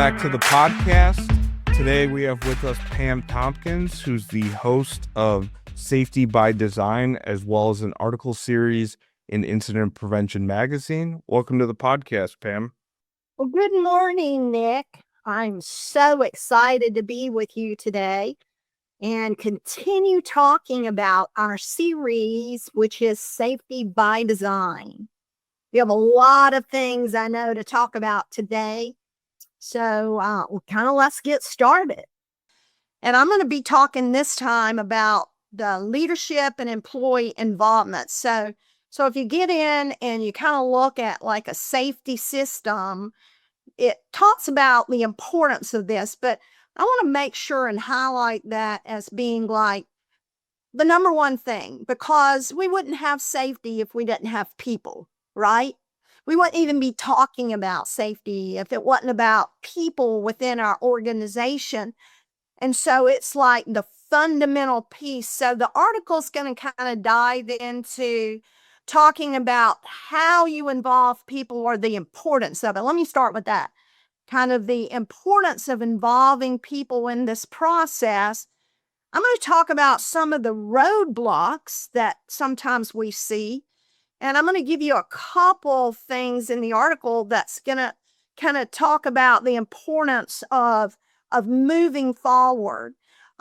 back to the podcast. Today we have with us Pam Tompkins, who's the host of Safety by Design, as well as an article series in Incident Prevention Magazine. Welcome to the podcast, Pam. Well, good morning, Nick. I'm so excited to be with you today and continue talking about our series, which is Safety by Design. We have a lot of things I know to talk about today. So let's get started. And I'm going to be talking this time about the leadership and employee involvement. So if you get in and you kind of look at like a safety system, it talks about the importance of this, but I want to make sure and highlight that as being like the number one thing, because we wouldn't have safety if we didn't have people, right? We wouldn't even be talking about safety if it wasn't about people within our organization. And so it's like the fundamental piece. So the article's going to kind of dive into talking about how you involve people or the importance of it. Let me start with that. Kind of the importance of involving people in this process. I'm going to talk about some of the roadblocks that sometimes we see. And I'm going to give you a couple things in the article that's going to kind of talk about the importance of moving forward.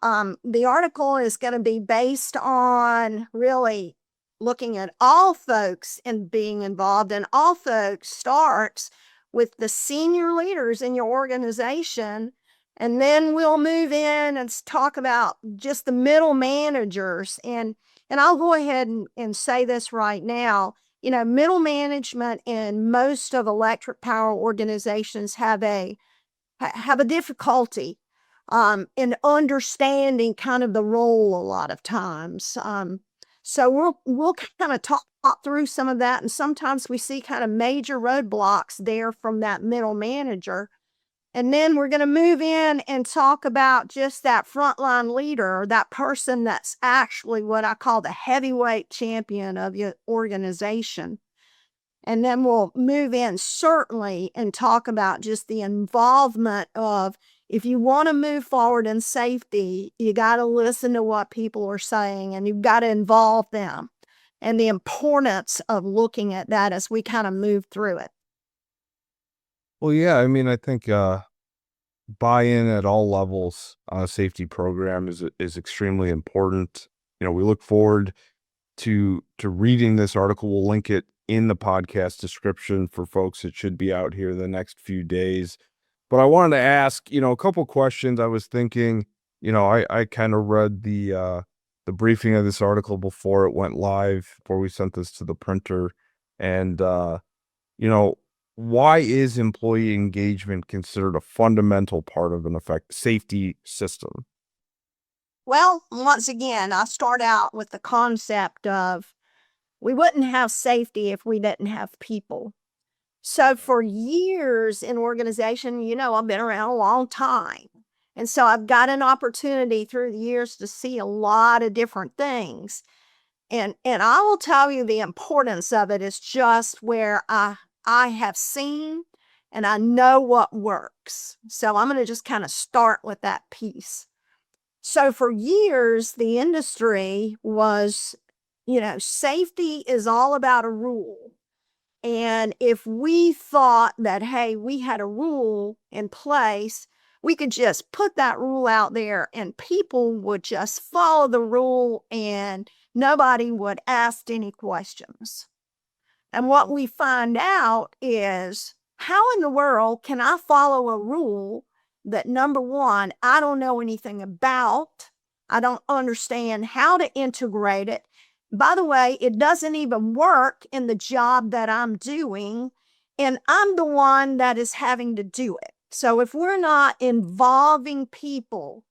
The article is going to be based on really looking at all folks and being involved, and all folks starts with the senior leaders in your organization. And then we'll move in and talk about just the middle managers. And I'll go ahead and say this right now. You know, middle management in most of electric power organizations have a difficulty in understanding kind of the role a lot of times. So we'll kind of talk through some of that, and sometimes we see kind of major roadblocks there from that middle manager. And then we're going to move in and talk about just that frontline leader, or that person that's actually what I call the heavyweight champion of your organization. And then we'll move in certainly and talk about just the involvement of, if you want to move forward in safety, you got to listen to what people are saying and you've got to involve them, and the importance of looking at that as we kind of move through it. Well, yeah, I mean, I think buy-in at all levels on a safety program is extremely important. You know, we look forward to reading this article. We'll link it in the podcast description for folks. It should be out here the next few days. But I wanted to ask, a couple questions. I was thinking, I kind of read the briefing of this article before it went live, before we sent this to the printer. And, why is employee engagement considered a fundamental part of an effective safety system? Well, once again, I start out with the concept of we wouldn't have safety if we didn't have people. So for years in organization, I've been around a long time. And so I've got an opportunity through the years to see a lot of different things. And I will tell you the importance of it is just where I have seen and I know what works. So I'm going to just kind of start with that piece. So for years, the industry was, safety is all about a rule. And if we thought that, hey, we had a rule in place, we could just put that rule out there and people would just follow the rule and nobody would ask any questions. And what we find out is, how in the world can I follow a rule that, number one, I don't know anything about? I don't understand how to integrate it. By the way, it doesn't even work in the job that I'm doing, and I'm the one that is having to do it. So if we're not involving people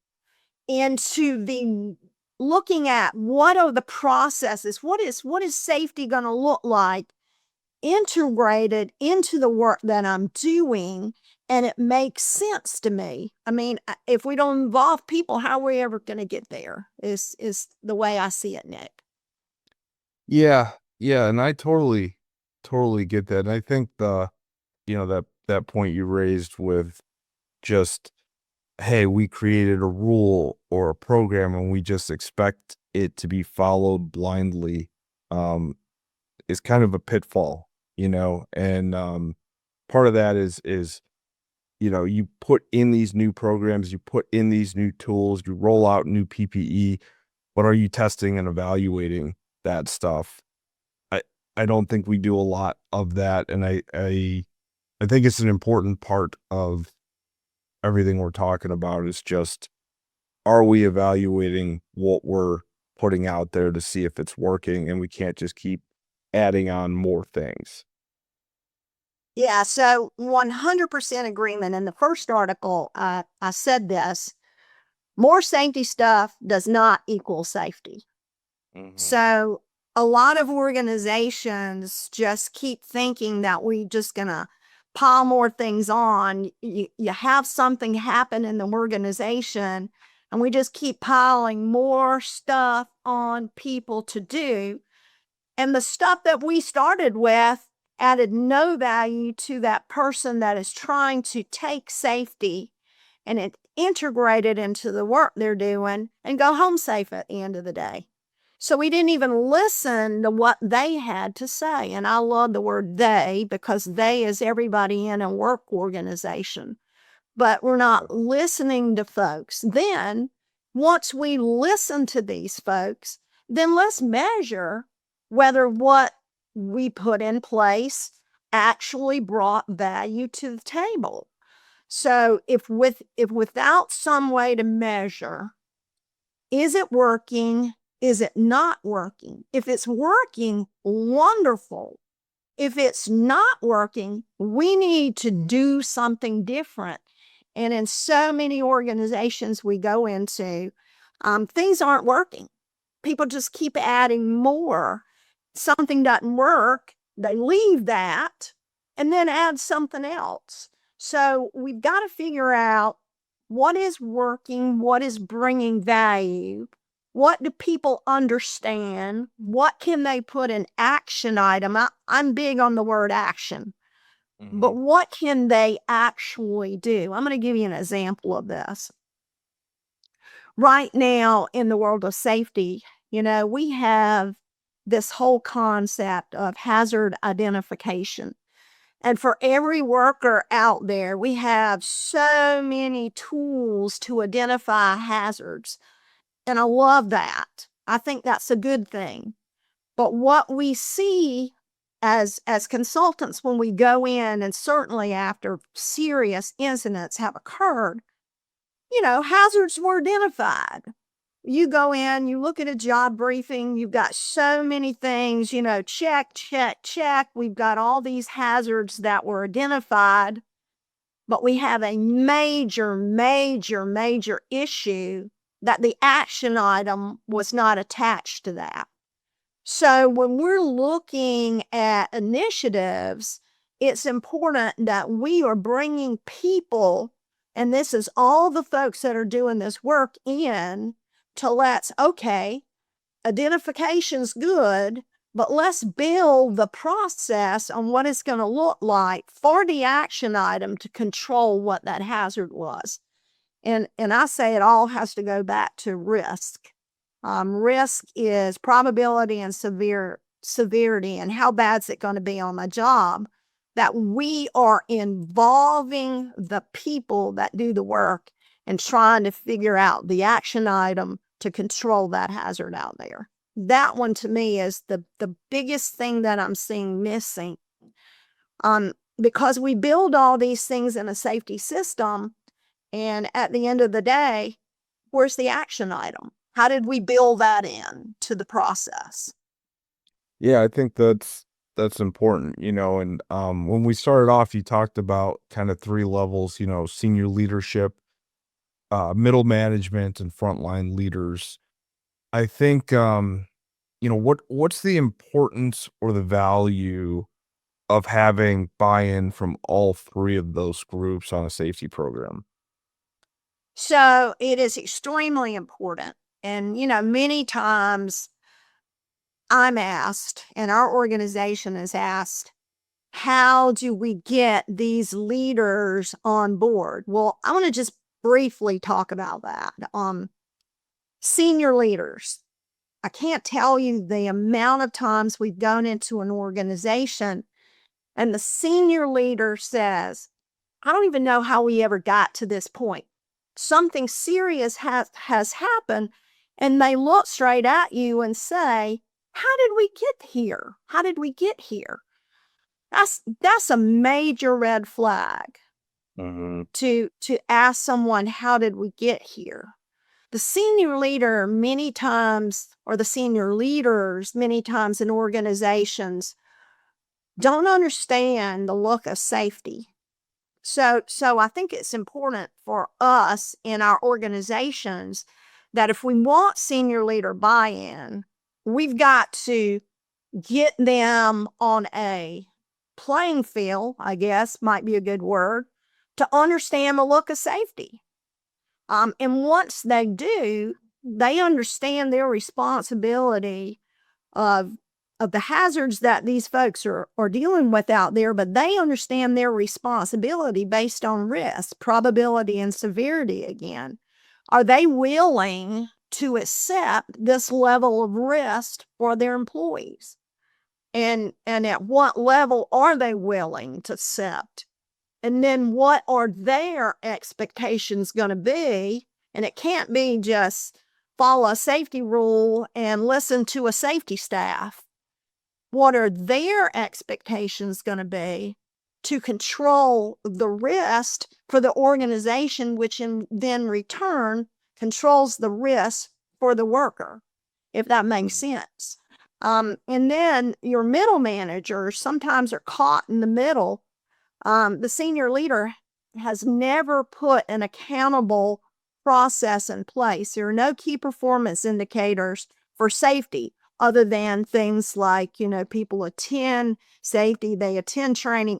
into the looking at what are the processes, what is safety going to look like integrated into the work that I'm doing, and it makes sense to me. I mean, if we don't involve people, how are we ever going to get there is the way I see it, Nick. Yeah, and I totally get that. And I think that point you raised with just, hey, we created a rule or a program and we just expect it to be followed blindly, um, is kind of a pitfall, and part of that is you put in these new programs, you put in these new tools, you roll out new PPE, but are you testing and evaluating that stuff? I I don't think we do a lot of that, and I think it's an important part of everything we're talking about is just, are we evaluating what we're putting out there to see if it's working, and we can't just keep adding on more things. Yeah, so 100% agreement. In the first article, I said this: more safety stuff does not equal safety. Mhm. So a lot of organizations just keep thinking that we just gonna pile more things on. You have something happen in the organization, and we just keep piling more stuff on people to do. And the stuff that we started with added no value to that person that is trying to take safety and it integrated into the work they're doing and go home safe at the end of the day. So we didn't even listen to what they had to say. And I love the word they because they is everybody in a work organization. But we're not listening to folks. Then, once we listen to these folks, then let's measure whether what we put in place actually brought value to the table. So if without some way to measure, is it working? Is it not working? If it's working, wonderful. If it's not working, we need to do something different. And in so many organizations we go into, things aren't working. People just keep adding more. Something doesn't work, they leave that and then add something else. So we've got to figure out what is working, what is bringing value, what do people understand, what can they put in action item. I'm big on the word action, but Mhm. what can they actually do? I'm going to give you an example of this. Right now in the world of safety, we have this whole concept of hazard identification. And for every worker out there, we have so many tools to identify hazards. And I love that. I think that's a good thing. But what we see as consultants when we go in, and certainly after serious incidents have occurred, hazards were identified. You go in, you look at a job briefing, you've got so many things, check, check, check. We've got all these hazards that were identified, but we have a major, major, major issue that the action item was not attached to that. So when we're looking at initiatives, it's important that we are bringing people, and this is all the folks that are doing this work in, to okay, identification's good, but let's build the process on what it's going to look like for the action item to control what that hazard was. And I say it all has to go back to risk. Risk is probability and severity, and how bad's it going to be on my job. That we are involving the people that do the work and trying to figure out the action item to control that hazard out there. That one to me is the biggest thing that I'm seeing missing. Because we build all these things in a safety system, and at the end of the day, where's the action item? How did we build that in to the process? Yeah, I think that's important, and when we started off, you talked about kind of three levels, senior leadership, middle management, and frontline leaders. I think what's the importance or the value of having buy-in from all three of those groups on a safety program? So it is extremely important. And, many times I'm asked, and our organization is asked, how do we get these leaders on board? Well, I want to just briefly talk about that. Senior leaders. I can't tell you the amount of times we've gone into an organization and the senior leader says, I don't even know how we ever got to this point. Something serious has happened. And they look straight at you and say, how did we get here? How did we get here? That's a major red flag to ask someone, how did we get here? The senior leader many times, or the senior leaders many times in organizations, don't understand the look of safety. So I think it's important for us in our organizations that if we want senior leader buy-in, we've got to get them on a playing field, I guess might be a good word, to understand the look of safety. And once they do, they understand their responsibility of the hazards that these folks are dealing with out there, but they understand their responsibility based on risk, probability, and severity again. Are they willing to accept this level of risk for their employees? And at what level are they willing to accept? And then what are their expectations going to be? And it can't be just follow a safety rule and listen to a safety staff. What are their expectations going to be to control the risk for the organization, which in then return controls the risk for the worker, if that makes sense. And then your middle managers sometimes are caught in the middle. The senior leader has never put an accountable process in place. There are no key performance indicators for safety other than things like, people attend safety, they attend training.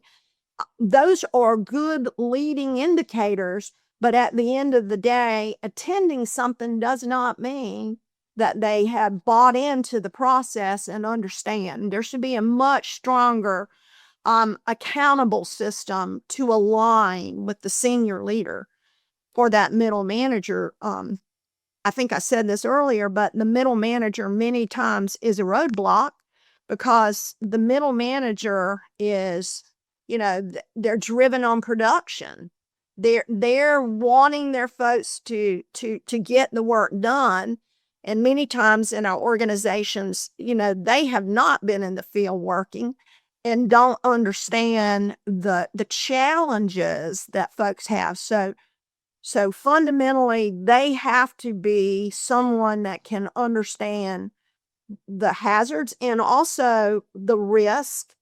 Those are good leading indicators, but at the end of the day, attending something does not mean that they have bought into the process and understand. There should be a much stronger accountable system to align with the senior leader for that middle manager. I think I said this earlier, but the middle manager many times is a roadblock because the middle manager is, they're driven on production. They're wanting their folks to get the work done. And many times in our organizations, they have not been in the field working and don't understand the challenges that folks have. So fundamentally, they have to be someone that can understand the hazards and also the risk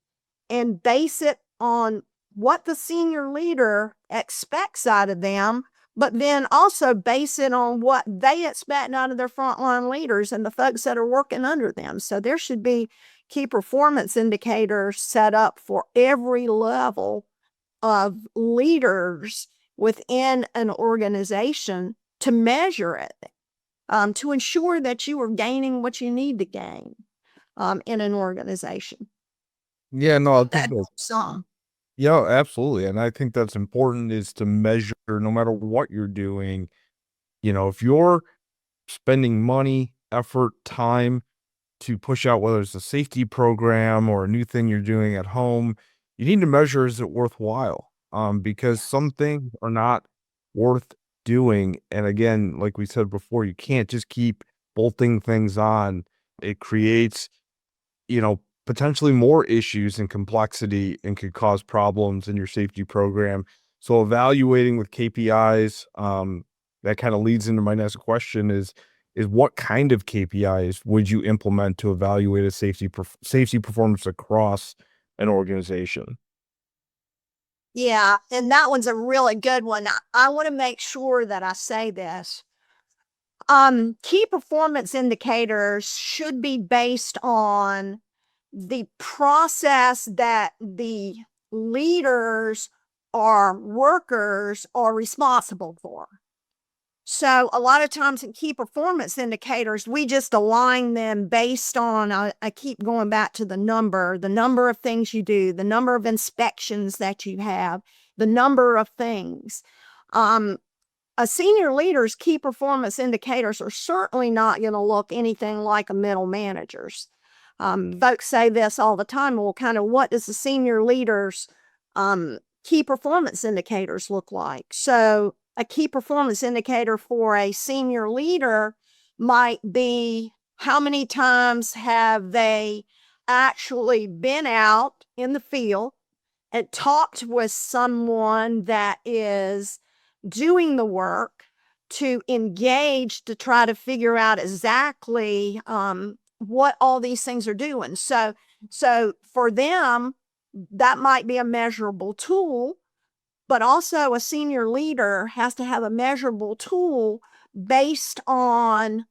and base it on what the senior leader expects out of them, but then also base it on what they expect out of their frontline leaders and the folks that are working under them. So there should be key performance indicators set up for every level of leaders within an organization to measure it, to ensure that you are gaining what you need to gain in an organization. Yeah, no, I think Yeah, absolutely. And I think that's important is to measure no matter what you're doing. If you're spending money, effort, time to push out, whether it's a safety program or a new thing you're doing at home, you need to measure, is it worthwhile? Because some things are not worth doing. And again, like we said before, you can't just keep bolting things on. It creates, potentially more issues and complexity and could cause problems in your safety program. So evaluating with KPIs, that kind of leads into my next question is what kind of KPIs would you implement to evaluate a safety performance across an organization? Yeah, and that one's a really good one. I want to make sure that I say this. Key performance indicators should be based on the process that the leaders or workers are responsible for. So a lot of times in key performance indicators, we just align them based on, I keep going back to the number of things you do, the number of inspections that you have, the number of things. A senior leader's key performance indicators are certainly not going to look anything like a middle manager's. Folks say this all the time. Well, kind of what does the senior leader's key performance indicators look like? So a key performance indicator for a senior leader might be how many times have they actually been out in the field and talked with someone that is doing the work to engage to try to figure out exactly what all these things are doing. So for them, that might be a measurable tool, but also a senior leader has to have a measurable tool based on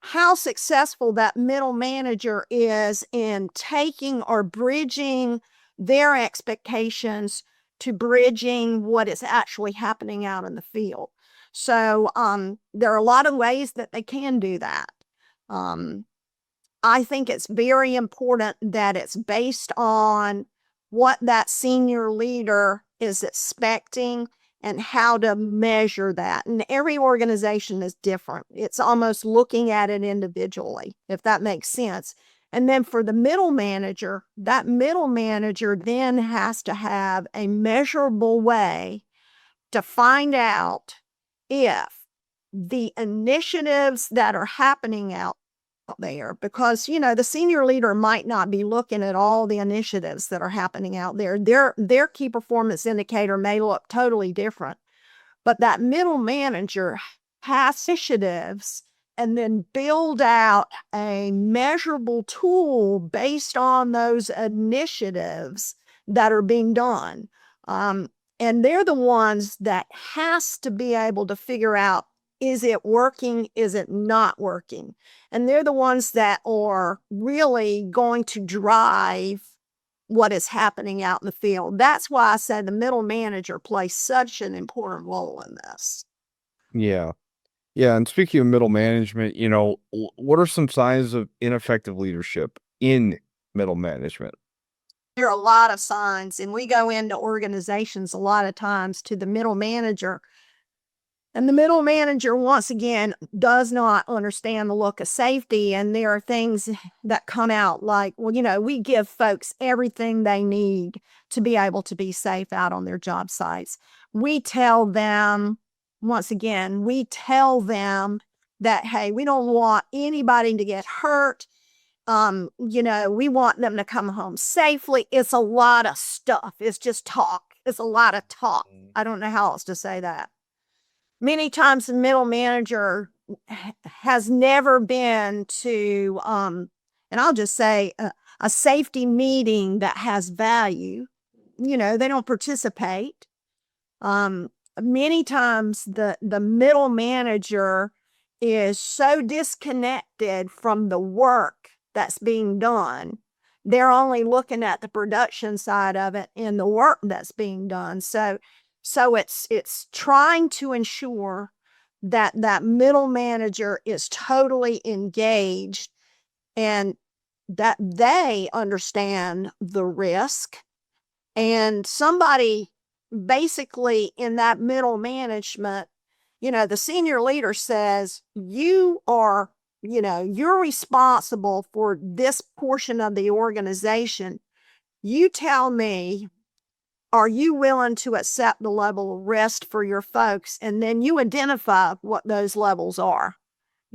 how successful that middle manager is in taking or bridging their expectations to bridging what is actually happening out in the field. So there are a lot of ways that they can do that. I think it's very important that it's based on what that senior leader is expecting and how to measure that. And every organization is different. It's almost looking at it individually, if that makes sense. And then for the middle manager, that middle manager then has to have a measurable way to find out if the initiatives that are happening out there, because the senior leader might not be looking at all the initiatives that are happening out there. Their key performance indicator may look totally different, but that middle manager has initiatives and then build out a measurable tool based on those initiatives that are being done. And they're the ones that has to be able to figure out, is it working? Is it not working? And they're the ones that are really going to drive what is happening out in the field. That's why I said the middle manager plays such an important role in this. Yeah. Yeah. And speaking of middle management, what are some signs of ineffective leadership in middle management? There are a lot of signs, and we go into organizations a lot of times to the middle manager. And the middle manager, once again, does not understand the look of safety. And there are things that come out like, well, we give folks everything they need to be able to be safe out on their job sites. We tell them, once again, that, hey, we don't want anybody to get hurt. We want them to come home safely. It's a lot of stuff. It's just talk. It's a lot of talk. I don't know how else to say that. Many times the middle manager has never been to, and I'll just say a safety meeting that has value. They don't participate. Many times the middle manager is so disconnected from the work that's being done. They're only looking at the production side of it and the work that's being done. So it's trying to ensure that that middle manager is totally engaged and that they understand the risk. And somebody basically in that middle management, the senior leader says, you're responsible for this portion of the organization. You tell me, are you willing to accept the level of risk for your folks? And then you identify what those levels are.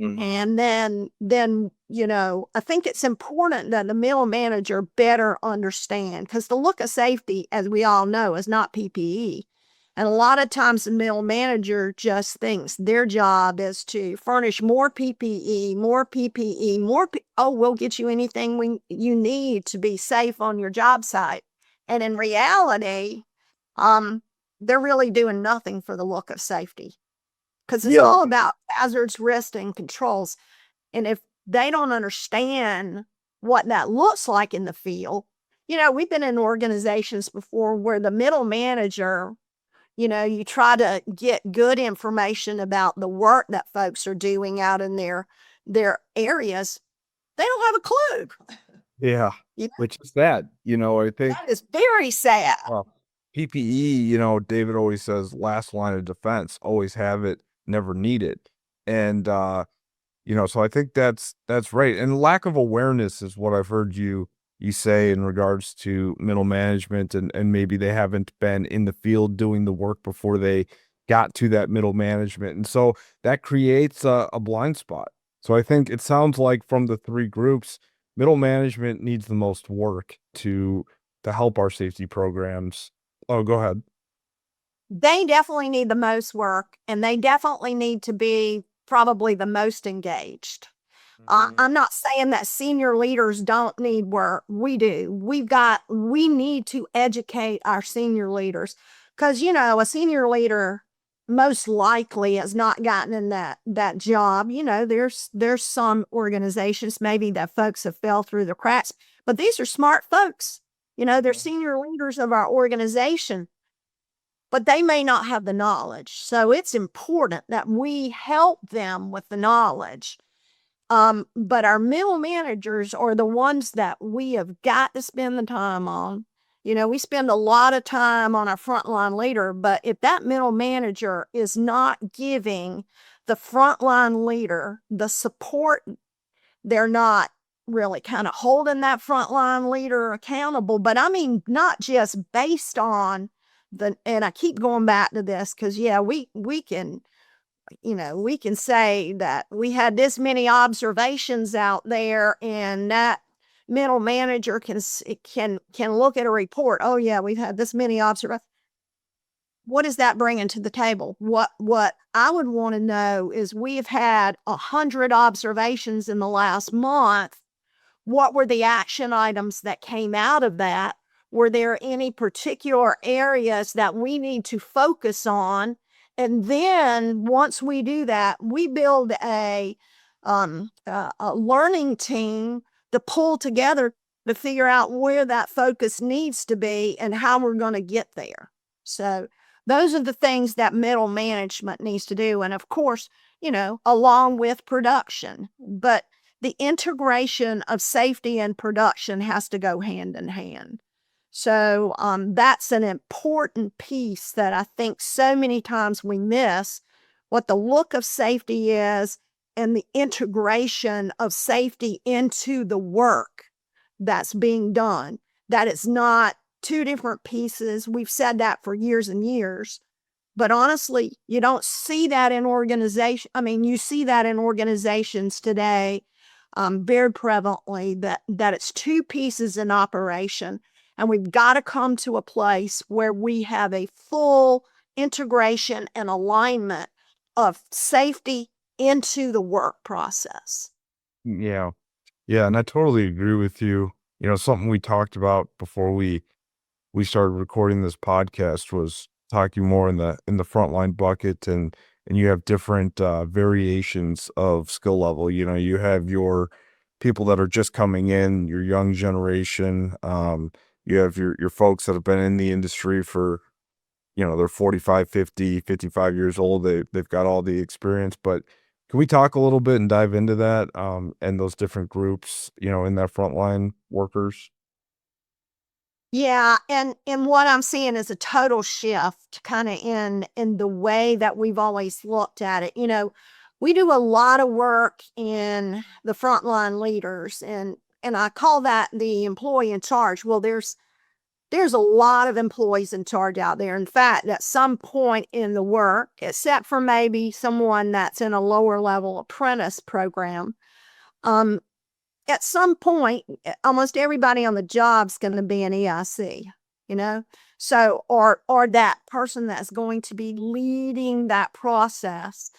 Mm-hmm. And then, I think it's important that the middle manager better understand, because the look of safety, as we all know, is not PPE. And a lot of times the middle manager just thinks their job is to furnish more PPE, we'll get you anything you need to be safe on your job site. And in reality, they're really doing nothing for the look of safety, because it's all about hazards, risk, and controls. And if they don't understand what that looks like in the field, we've been in organizations before where the middle manager, You try to get good information about the work that folks are doing out in their areas. They don't have a clue. Yeah, You which is sad. I think, That is very sad. well, PPE, David always says last line of defense, always have it, never need it. And so I think that's right. And lack of awareness is what I've heard you say in regards to middle management, and maybe they haven't been in the field doing the work before they got to that middle management. And so that creates a blind spot. So I think it sounds like from the three groups, middle management needs the most work to help our safety programs. Oh, go ahead. They definitely need the most work, and they definitely need to be probably the most engaged. Mhm. I'm not saying that senior leaders don't need work. We do. We need to educate our senior leaders because, a senior leader most likely has not gotten in that job. There's some organizations maybe that folks have fell through the cracks, but these are smart folks. They're Yeah. senior leaders of our organization, but they may not have the knowledge. So it's important that we help them with the knowledge. But our middle managers are the ones that we have got to spend the time on. We spend a lot of time on our frontline leader, but if that middle manager is not giving the frontline leader the support, they're not really kind of holding that frontline leader accountable. But I mean, not just based on and I keep going back to this because, yeah, we can we can say that we had this many observations out there, and that middle manager can look at a report. Oh yeah, we've had this many observations. What is that bringing to the table? What I would want to know is we've had 100 observations in the last month. What were the action items that came out of that? Were there any particular areas that we need to focus on? And then once we do that, we build a learning team to pull together to figure out where that focus needs to be and how we're going to get there. So those are the things that middle management needs to do. And of course, along with production, but the integration of safety and production has to go hand in hand. So that's an important piece that I think so many times we miss what the look of safety is and the integration of safety into the work that's being done. That it's not two different pieces. We've said that for years and years. But honestly, you don't see that in organization. I mean, you see that in organizations today very prevalently that it's two pieces in operation. And we've got to come to a place where we have a full integration and alignment of safety into the work process. Yeah. Yeah, and I totally agree with you. Something we talked about before we started recording this podcast was talking more in the frontline bucket, and you have different variations of skill level. You have your people that are just coming in, your young generation. You have your folks that have been in the industry for, they're 45, 50, 55 years old. They've got all the experience. But can we talk a little bit and dive into that, and those different groups, in that frontline workers? Yeah, and what I'm seeing is a total shift kind of in the way that we've always looked at it. We do a lot of work in the frontline leaders, and I call that the employee in charge. Well, there's a lot of employees in charge out there. In fact, at some point in the work, except for maybe someone that's in a lower level apprentice program, um, at some point, almost everybody on the job's going to be an EIC, you know? So, or that person that's going to be leading that process.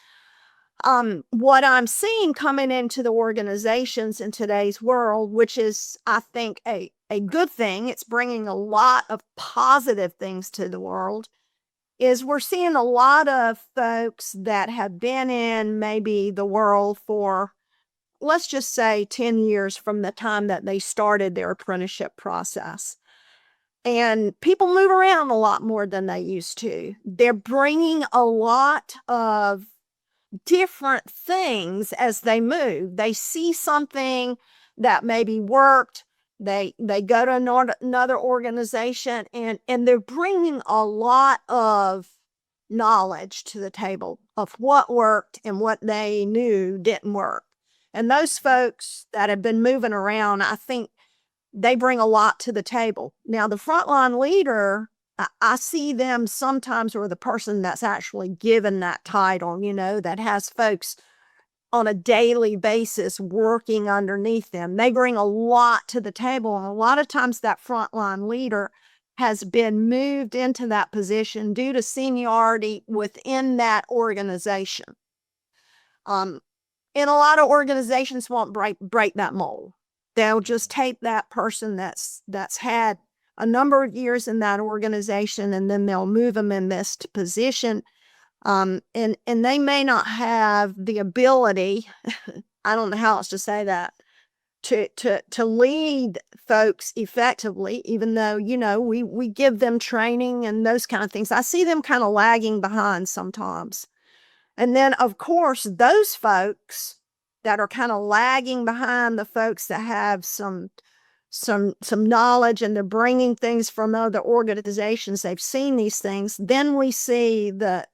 What I'm seeing coming into the organizations in today's world, which is, I think, a good thing, it's bringing a lot of positive things to the world, is we're seeing a lot of folks that have been in maybe the world for, let's just say, 10 years from the time that they started their apprenticeship process. and people move around a lot more than they used to. They're bringing a lot of different things as they move. They see something that maybe worked. They go to another organization, and they're bringing a lot of knowledge to the table of what worked and what they knew didn't work. And those folks that have been moving around, I think they bring a lot to the table. Now, the frontline leader, I see them sometimes, or the person that's actually given that title, that has folks on a daily basis working underneath them. They bring a lot to the table. And a lot of times that frontline leader has been moved into that position due to seniority within that organization. And a lot of organizations won't break that mold. They'll just take that person that's had a number of years in that organization, and then they'll move them in this position. And they may not have the ability, I don't know how else to say that, to lead folks effectively, even though, we give them training and those kind of things. I see them kind of lagging behind sometimes. And then, of course, those folks that are kind of lagging behind the folks that have some knowledge, and they're bringing things from other organizations. They've seen these things. Then we see the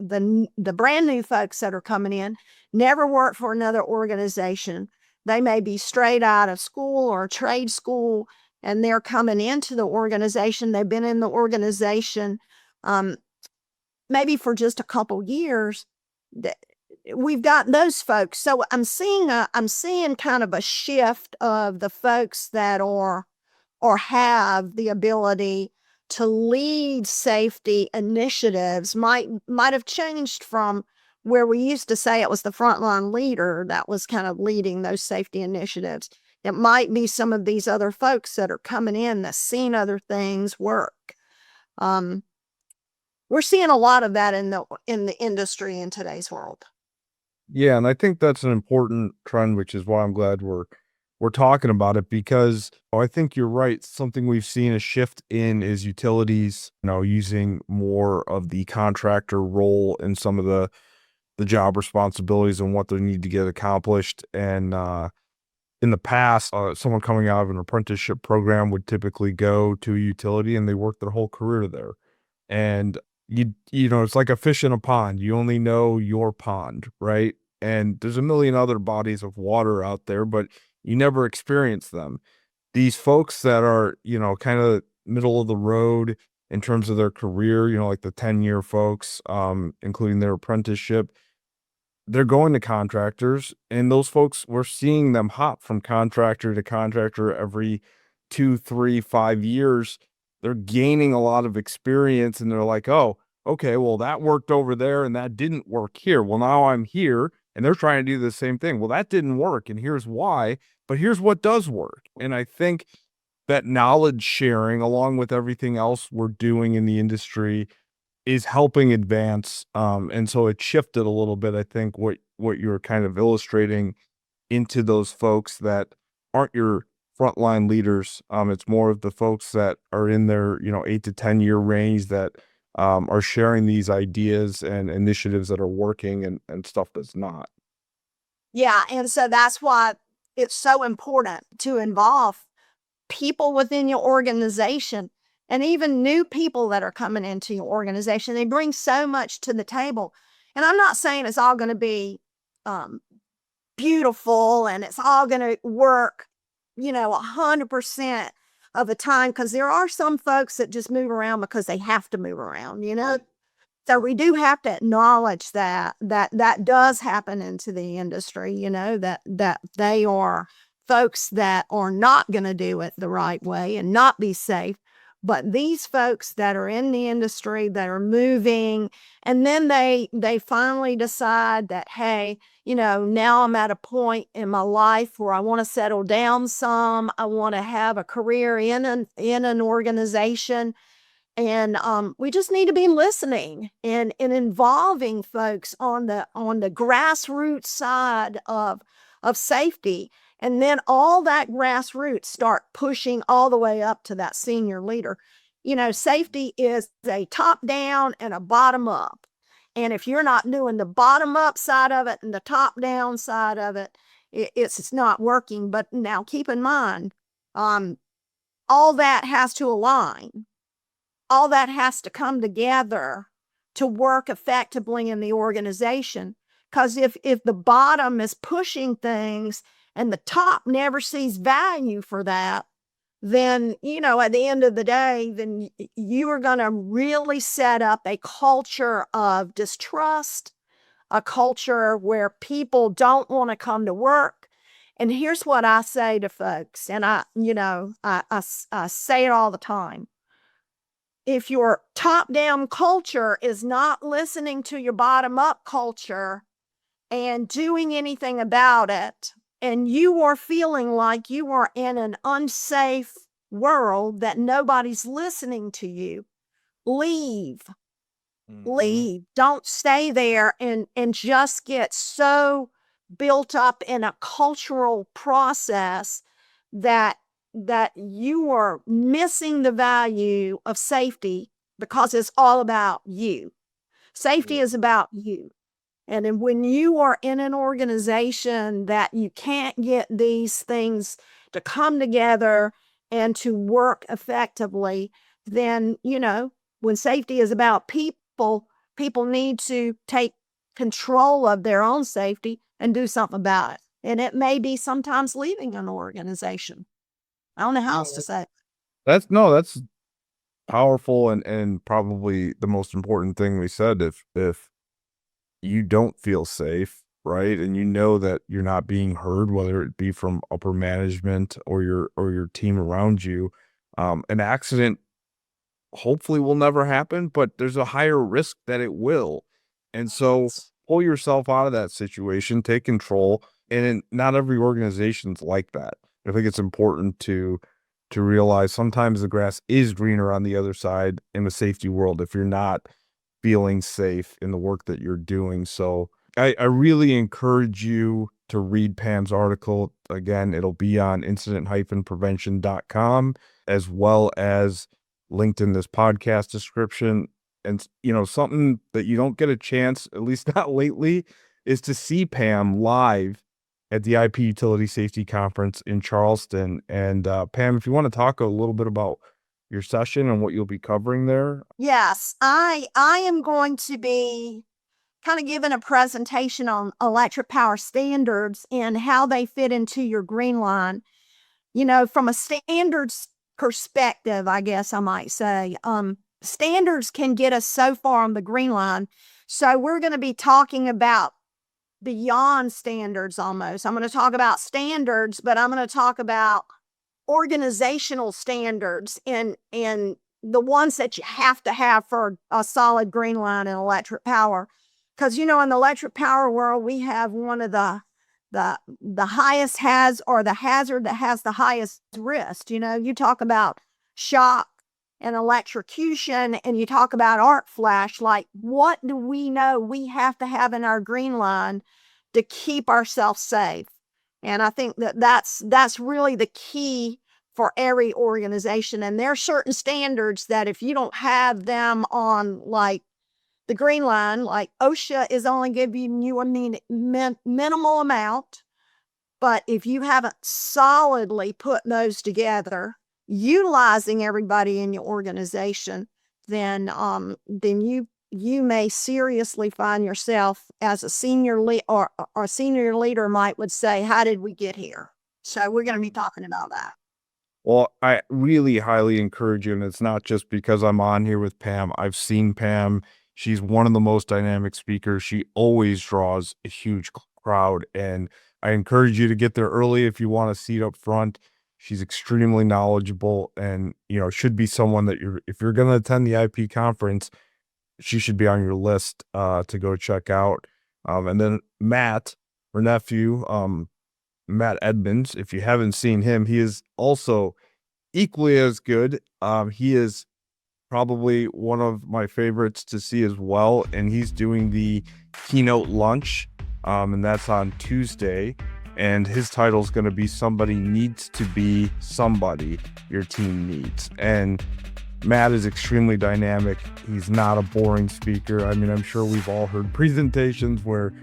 brand new folks that are coming in, never worked for another organization. They may be straight out of school or trade school, and they're coming into the organization. They've been in the organization maybe for just a couple years. We've got those folks. So I'm seeing kind of a shift of the folks that are or have the ability to lead safety initiatives. Might have changed from where we used to say it was the frontline leader that was kind of leading those safety initiatives. It might be some of these other folks that are coming in that's seen other things work. We're seeing a lot of that in the industry in today's world. Yeah, and I think that's an important trend, which is why I'm glad we're talking about it, because I think you're right. Something we've seen a shift in is utilities, using more of the contractor role in some of the job responsibilities and what they need to get accomplished. And in the past, someone coming out of an apprenticeship program would typically go to a utility and they work their whole career there. And it's like a fish in a pond. You only know your pond, right? And there's a million other bodies of water out there, but you never experience them. These folks that are, kind of middle of the road in terms of their career, like the 10-year folks, including their apprenticeship, they're going to contractors, and those folks, we're seeing them hop from contractor to contractor every 2, 3, 5 years. They're gaining a lot of experience, and they're like, oh, okay, well, that worked over there and that didn't work here. Well, now I'm here and they're trying to do the same thing. Well, that didn't work, and here's why, but here's what does work. And I think that knowledge sharing, along with everything else we're doing in the industry, is helping advance. And so it shifted a little bit, I think, what you're kind of illustrating into those folks that aren't your frontline leaders. It's more of the folks that are in their, 8 to 10-year range that are sharing these ideas and initiatives that are working, and stuff that's not. Yeah, and so that's why it's so important to involve people within your organization, and even new people that are coming into your organization. They bring so much to the table. And I'm not saying it's all going to be beautiful and it's all going to work, 100% of the time, because there are some folks that just move around because they have to move around. So we do have to acknowledge that does happen into the industry, that they are folks that are not going to do it the right way and not be safe. But these folks that are in the industry that are moving, and then they finally decide that, hey, now I'm at a point in my life where I want to settle down some. I want to have a career in an organization. And we just need to be listening and involving folks on the grassroots side of safety. And then all that grassroots start pushing all the way up to that senior leader. Safety is a top down and a bottom up. And if you're not doing the bottom up side of it and the top down side of it, it's not working. But now keep in mind, all that has to align. All that has to come together to work effectively in the organization. Because if the bottom is pushing things and the top never sees value for that, then, at the end of the day, then you are going to really set up a culture of distrust, a culture where people don't want to come to work. And here's what I say to folks, and I say it all the time. If your top-down culture is not listening to your bottom-up culture and doing anything about it, and you are feeling like you are in an unsafe world that nobody's listening to you, leave. Leave. Don't stay there and just get so built up in a cultural process that you are missing the value of safety because it's all about you. Safety is about you. And then when you are in an organization that you can't get these things to come together and to work effectively, then, when safety is about people, people need to take control of their own safety and do something about it. And it may be sometimes leaving an organization. I don't know how else to say. That's powerful and probably the most important thing we said. If you don't feel safe, right, and that you're not being heard, whether it be from upper management or your team around you, an accident hopefully will never happen, but there's a higher risk that it will. And so pull yourself out of that situation, take control. And not every organization's like that. I think it's important to realize sometimes the grass is greener on the other side in the safety world if you're not feeling safe in the work that you're doing. So I really encourage you to read Pam's article. Again, it'll be on incident-prevention.com, as well as linked in this podcast description. And, something that you don't get a chance, at least not lately, is to see Pam live at the IP Utility Safety Conference in Charleston. And Pam, if you want to talk a little bit about your session and what you'll be covering there. Yes, I am going to be kind of giving a presentation on electric power standards and how they fit into your green line. From a standards perspective, I guess I might say, standards can get us so far on the green line. So we're going to be talking about beyond standards almost. I'm going to talk about standards, but I'm going to talk about organizational standards and the ones that you have to have for a solid green line in electric power. Because, in the electric power world, we have one of the highest the hazard that has the highest risk. You talk about shock and electrocution and you talk about arc flash, like what do we know we have to have in our green line to keep ourselves safe? And I think that's really the key for every organization. And there are certain standards that if you don't have them on, like the green line, like OSHA is only giving you a minimal amount. But if you haven't solidly put those together, utilizing everybody in your organization, then you may seriously find yourself as a senior or a senior leader would say, how did we get here? So we're going to be talking about that. Well, I really highly encourage you, and it's not just because I'm on here with Pam. I've seen Pam. She's one of the most dynamic speakers. She always draws a huge crowd, and I encourage you to get there early if you want a seat up front. She's extremely knowledgeable and, should be someone that if you're going to attend the IP conference, she should be on your list to go check out. And then Matt, her nephew, Matt Edmonds, if you haven't seen him, he is also equally as good. He is probably one of my favorites to see as well. And he's doing the keynote lunch, and that's on Tuesday. And his title is going to be Somebody Needs to Be Somebody Your Team Needs. And, Matt is extremely dynamic. He's not a boring speaker. I mean, I'm sure we've all heard presentations where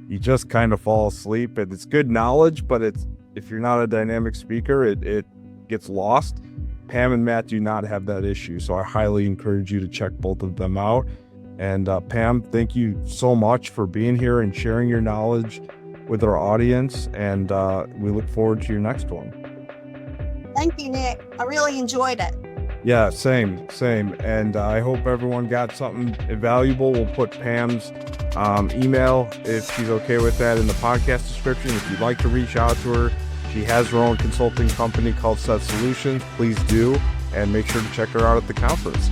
you just kind of fall asleep, and it's good knowledge, but if you're not a dynamic speaker, it gets lost. Pam and Matt do not have that issue, so I highly encourage you to check both of them out. And Pam, thank you so much for being here and sharing your knowledge with our audience, and we look forward to your next one. Thank you, Nick. I really enjoyed it. Yeah, same. And I hope everyone got something valuable. We'll put Pam's email, if she's okay with that, in the podcast description. If you'd like to reach out to her, she has her own consulting company called Set Solutions. Please do, and make sure to check her out at the conference.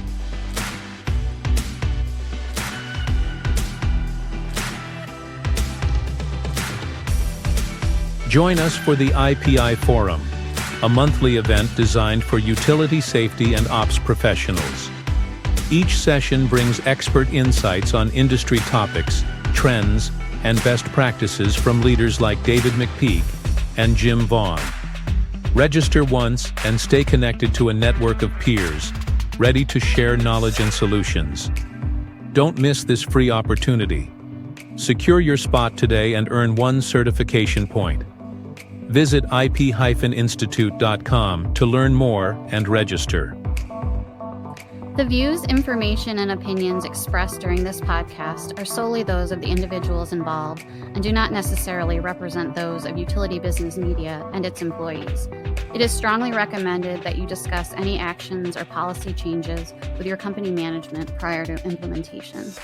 Join us for the IPI Forum, a monthly event designed for utility safety and ops professionals. Each session brings expert insights on industry topics, trends, and best practices from leaders like David McPeak and Jim Vaughn. Register once and stay connected to a network of peers, ready to share knowledge and solutions. Don't miss this free opportunity. Secure your spot today and earn 1 certification point. Visit ip-institute.com to learn more and register. The views, information, and opinions expressed during this podcast are solely those of the individuals involved and do not necessarily represent those of Utility Business Media and its employees. It is strongly recommended that you discuss any actions or policy changes with your company management prior to implementation.